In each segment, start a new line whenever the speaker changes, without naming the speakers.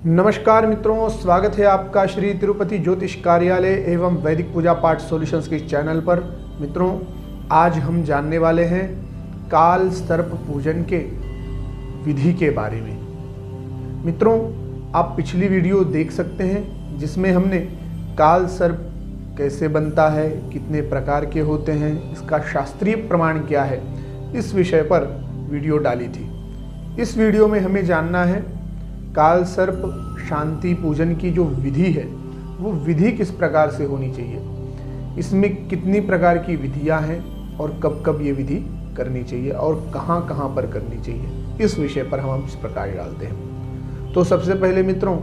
नमस्कार मित्रों, स्वागत है आपका श्री तिरुपति ज्योतिष कार्यालय एवं वैदिक पूजा पाठ सॉल्यूशंस के चैनल पर। मित्रों, आज हम जानने वाले हैं काल सर्प पूजन के विधि के बारे में। मित्रों, आप पिछली वीडियो देख सकते हैं जिसमें हमने काल सर्प कैसे बनता है, कितने प्रकार के होते हैं, इसका शास्त्रीय प्रमाण क्या है, इस विषय पर वीडियो डाली थी। इस वीडियो में हमें जानना है काल सर्प शांति पूजन की जो विधि है वो विधि किस प्रकार से होनी चाहिए, इसमें कितनी प्रकार की विधियां हैं और कब कब ये विधि करनी चाहिए और कहां कहां पर करनी चाहिए, इस विषय पर हम इस प्रकार डालते हैं। तो सबसे पहले मित्रों,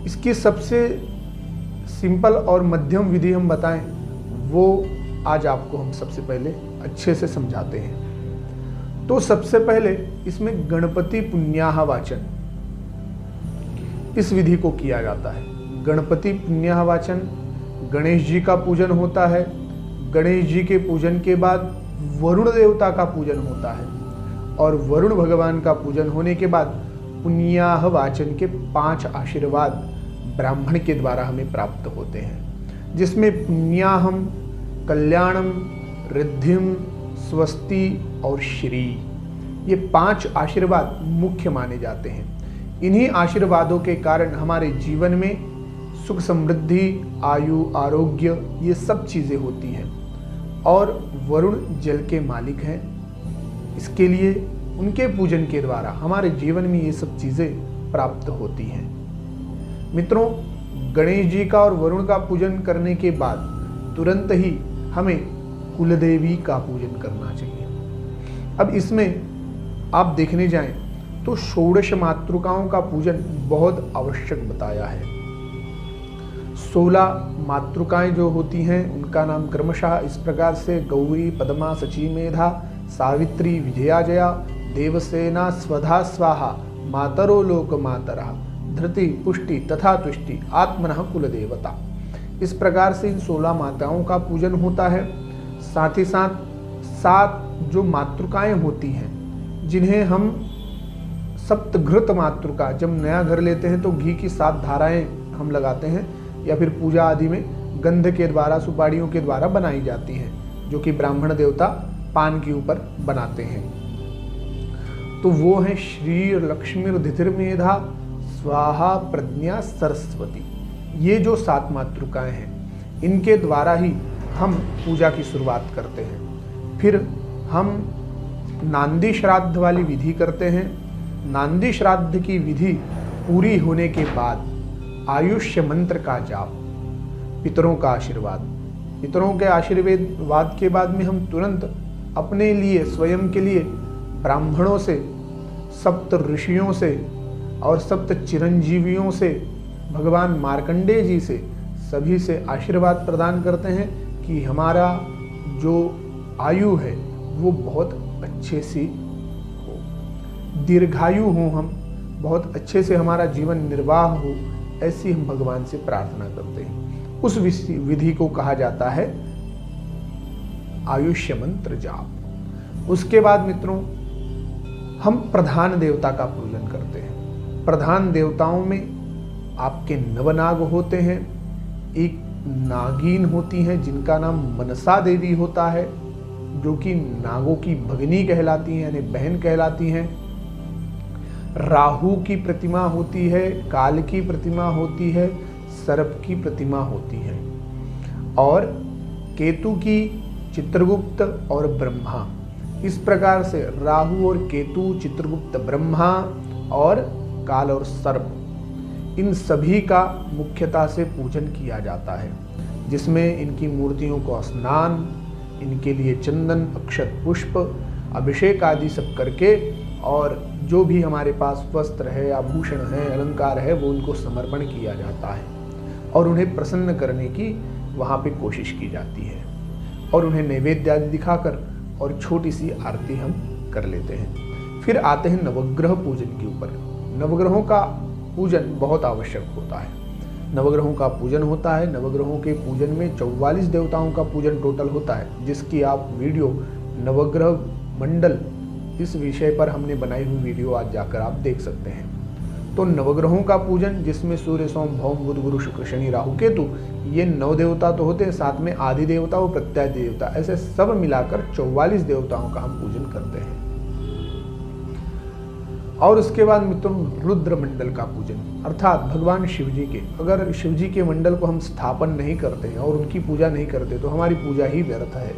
इसकी सबसे सिंपल और मध्यम विधि हम बताएं वो आज आपको हम सबसे पहले अच्छे से समझाते हैं। तो सबसे पहले इसमें गणपति पुण्याह वाचन, इस विधि को किया जाता है। गणपति पुण्याह वाचन, गणेश जी का पूजन होता है। गणेश जी के पूजन के बाद वरुण देवता का पूजन होता है और वरुण भगवान का पूजन होने के बाद पुण्याह वाचन के 5 आशीर्वाद ब्राह्मण के द्वारा हमें प्राप्त होते हैं, जिसमें पुण्याहम, कल्याणम, रिद्धिम, स्वस्ति और श्री, ये 5 आशीर्वाद मुख्य माने जाते हैं। इन्हीं आशीर्वादों के कारण हमारे जीवन में सुख समृद्धि, आयु, आरोग्य, ये सब चीज़ें होती हैं। और वरुण जल के मालिक हैं, इसके लिए उनके पूजन के द्वारा हमारे जीवन में ये सब चीज़ें प्राप्त होती हैं। मित्रों, गणेश जी का और वरुण का पूजन करने के बाद तुरंत ही हमें कुलदेवी का पूजन करना चाहिए। अब इसमें आप देखने जाएं तो षोडश मातृकाओं का पूजन बहुत आवश्यक बताया है। 16 मातृकाएं जो होती हैं उनका नाम क्रमशः इस प्रकार से गौरी, पद्मा, सची, मेधा, सावित्री, विजयाजया, देवसेना, स्वधा, स्वाहा, मातरो लोक मातरः, धृति, पुष्टि तथा तुष्टि, आत्मनः कुलदेवता। इस प्रकार से इन 16 माताओं का पूजन होता है। साथ ही साथ 7 जो मातृकाएं होती हैं जिन्हें हम सप्तघृत मातृका, जब नया घर लेते हैं तो घी की 7 धाराएं हम लगाते हैं या फिर पूजा आदि में गंध के द्वारा, सुपारियों के द्वारा बनाई जाती हैं, जो कि ब्राह्मण देवता पान के ऊपर बनाते हैं। तो वो है श्री, लक्ष्मी, धितिर्मेधा, स्वाहा, प्रज्ञा, सरस्वती। ये जो 7 मातृकाएं हैं इनके द्वारा ही हम पूजा की शुरुआत करते हैं। फिर हम नांदी श्राद्ध वाली विधि करते हैं। नांदी श्राद्ध की विधि पूरी होने के बाद आयुष्य मंत्र का जाप, पितरों का आशीर्वाद, पितरों के आशीर्वाद के बाद में हम तुरंत अपने लिए, स्वयं के लिए ब्राह्मणों से, सप्त ऋषियों से और सप्त चिरंजीवियों से, भगवान मार्कंडेय जी से, सभी से आशीर्वाद प्रदान करते हैं कि हमारा जो आयु है वो बहुत अच्छे से दीर्घायु हो, हम बहुत अच्छे से हमारा जीवन निर्वाह हो, ऐसी हम भगवान से प्रार्थना करते हैं। उस विधि को कहा जाता है आयुष्य मंत्र जाप। उसके बाद मित्रों, हम प्रधान देवता का पूजन करते हैं। प्रधान देवताओं में आपके नवनाग होते हैं। एक नागिन होती हैं जिनका नाम मनसा देवी होता है, जो कि नागों की भगिनी कहलाती हैं, यानी बहन कहलाती हैं। राहु की प्रतिमा होती है, काल की प्रतिमा होती है, सर्प की प्रतिमा होती है, और केतु की चित्रगुप्त और ब्रह्मा। इस प्रकार से राहु और केतु, चित्रगुप्त, ब्रह्मा और काल और सर्प, इन सभी का मुख्यता से पूजन किया जाता है, जिसमें इनकी मूर्तियों को स्नान, इनके लिए चंदन, अक्षत, पुष्प, अभिषेक आदि सब करके, और जो भी हमारे पास वस्त्र है, आभूषण है, अलंकार है, वो उनको समर्पण किया जाता है और उन्हें प्रसन्न करने की वहाँ पे कोशिश की जाती है, और उन्हें नैवेद्य आदि दिखाकर और छोटी सी आरती हम कर लेते हैं। फिर आते हैं नवग्रह पूजन के ऊपर। नवग्रहों का पूजन बहुत आवश्यक होता है। नवग्रहों का पूजन होता है। नवग्रहों के पूजन में 44 देवताओं का पूजन टोटल होता है, जिसकी आप वीडियो नवग्रह मंडल, इस विषय पर हमने बनाई हुई वीडियो आज जाकर आप देख सकते हैं। तो नवग्रहों का पूजन, जिसमें सूर्य, सोम, भौम, बुध, गुरु, शुक्र, शनि, राहु, केतु, ये 9 देवता तो होते हैं, साथ में आदि देवता और प्रत्यादि देवता, ऐसे सब मिलाकर 44 देवताओं का हम पूजन करते हैं। और उसके बाद मित्रों रुद्र मंडल का पूजन, अर्थात भगवान शिव जी के, अगर शिव जी के मंडल को हम स्थापन नहीं करते हैं और उनकी पूजा नहीं करते तो हमारी पूजा ही व्यर्थ है।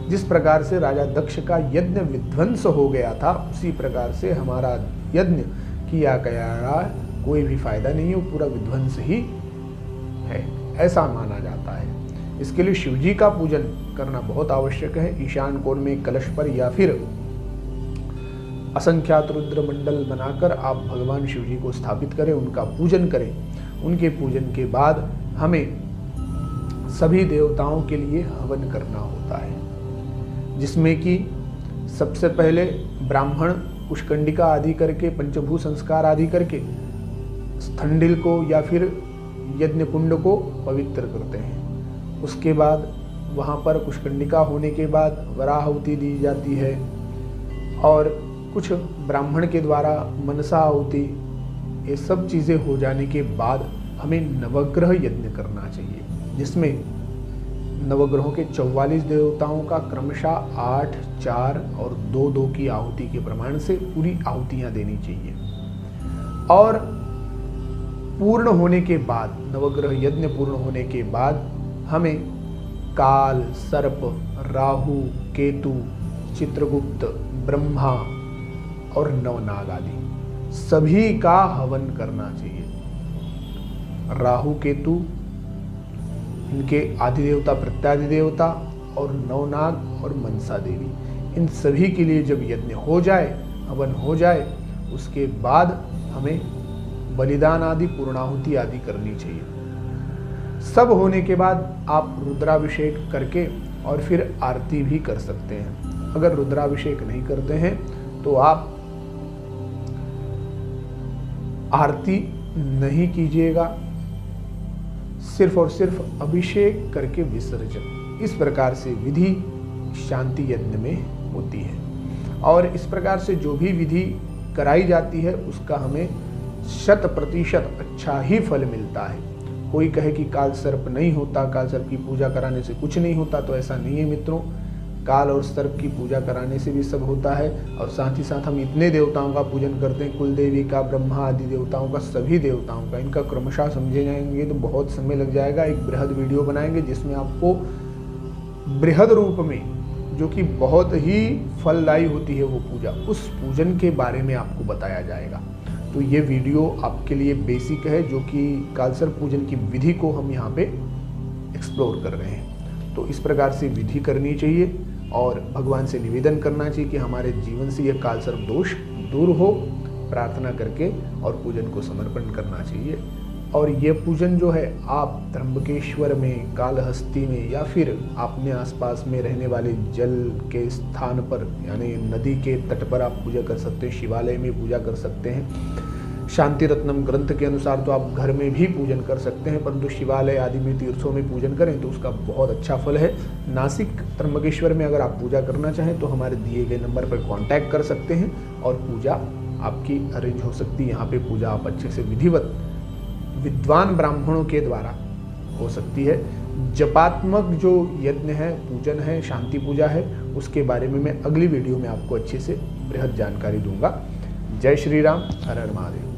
जिस प्रकार से राजा दक्ष का यज्ञ विध्वंस हो गया था, उसी प्रकार से हमारा यज्ञ किया गया कोई भी फायदा नहीं है, वो पूरा विध्वंस ही है, ऐसा माना जाता है। इसके लिए शिव जी का पूजन करना बहुत आवश्यक है। ईशान कोण में कलश पर या फिर असंख्यात रुद्र मंडल बनाकर आप भगवान शिव जी को स्थापित करें, उनका पूजन करें। उनके पूजन के बाद हमें सभी देवताओं के लिए हवन करना होता है, जिसमें कि सबसे पहले ब्राह्मण पुष्कंडिका आदि करके, पंचभूत संस्कार आदि करके स्थंडिल को या फिर यज्ञ कुंड को पवित्र करते हैं। उसके बाद वहाँ पर पुष्कंडिका होने के बाद वराहुति दी जाती है और कुछ ब्राह्मण के द्वारा मनसा आहुति, ये सब चीज़ें हो जाने के बाद हमें नवग्रह यज्ञ करना चाहिए, जिसमें नवग्रहों के 44 देवताओं का क्रमशः 8, 4 और 2-2 की आहुति के प्रमाण से पूरी आहुतियाँ देनी चाहिए। और पूर्ण होने के बाद, नवग्रह यज्ञ पूर्ण होने के बाद हमें काल, सर्प, राहु, केतु, चित्रगुप्त, ब्रह्मा और नवनाग आदि सभी का हवन करना चाहिए। राहु, केतु, इनके आदि देवता, प्रत्यादि देवता और नवनाग और मनसा देवी, इन सभी के लिए जब यज्ञ हो जाए, हवन हो जाए, उसके बाद हमें बलिदान आदि, पूर्णाहुति आदि करनी चाहिए। सब होने के बाद आप रुद्राभिषेक करके और फिर आरती भी कर सकते हैं। अगर रुद्राभिषेक नहीं करते हैं तो आप आरती नहीं कीजिएगा, सिर्फ और सिर्फ अभिषेक करके विसर्जन। इस प्रकार से विधि शांति यज्ञ में होती है और इस प्रकार से जो भी विधि कराई जाती है उसका हमें 100% अच्छा ही फल मिलता है। कोई कहे कि काल सर्प नहीं होता, काल सर्प की पूजा कराने से कुछ नहीं होता, तो ऐसा नहीं है मित्रों। काल और सर्प की पूजा कराने से भी सब होता है। और साथ ही साथ हम इतने देवताओं का पूजन करते हैं, कुल देवी का, ब्रह्मा आदि देवताओं का, सभी देवताओं का, इनका क्रमशः समझे जाएंगे तो बहुत समय लग जाएगा। एक बृहद वीडियो बनाएंगे जिसमें आपको बृहद रूप में, जो कि बहुत ही फलदायी होती है वो पूजा, उस पूजन के बारे में आपको बताया जाएगा। तो ये वीडियो आपके लिए बेसिक है, जो कि कालसर्प पूजन की विधि को हम यहाँ पे एक्सप्लोर कर रहे हैं। तो इस प्रकार से विधि करनी चाहिए और भगवान से निवेदन करना चाहिए कि हमारे जीवन से यह कालसर्प दोष दूर हो, प्रार्थना करके और पूजन को समर्पण करना चाहिए। और ये पूजन जो है आप त्र्यंबकेश्वर में, कालहस्ती में या फिर अपने आसपास में रहने वाले जल के स्थान पर, यानी नदी के तट पर आप पूजा कर सकते हैं, शिवालय में पूजा कर सकते हैं। शांति रत्नम ग्रंथ के अनुसार तो आप घर में भी पूजन कर सकते हैं, परंतु शिवालय आदि में, तीर्थों में पूजन करें तो उसका बहुत अच्छा फल है। नासिक त्र्यंबकेश्वर में अगर आप पूजा करना चाहें तो हमारे दिए गए नंबर पर कांटेक्ट कर सकते हैं और पूजा आपकी अरेंज हो सकती है। यहाँ पे पूजा आप अच्छे से विधिवत विद्वान ब्राह्मणों के द्वारा हो सकती है। जपात्मक जो यज्ञ है, पूजन है, शांति पूजा है, उसके बारे में मैं अगली वीडियो में आपको अच्छे से बृहद जानकारी दूंगा। जय श्री राम, हर हर महादेव।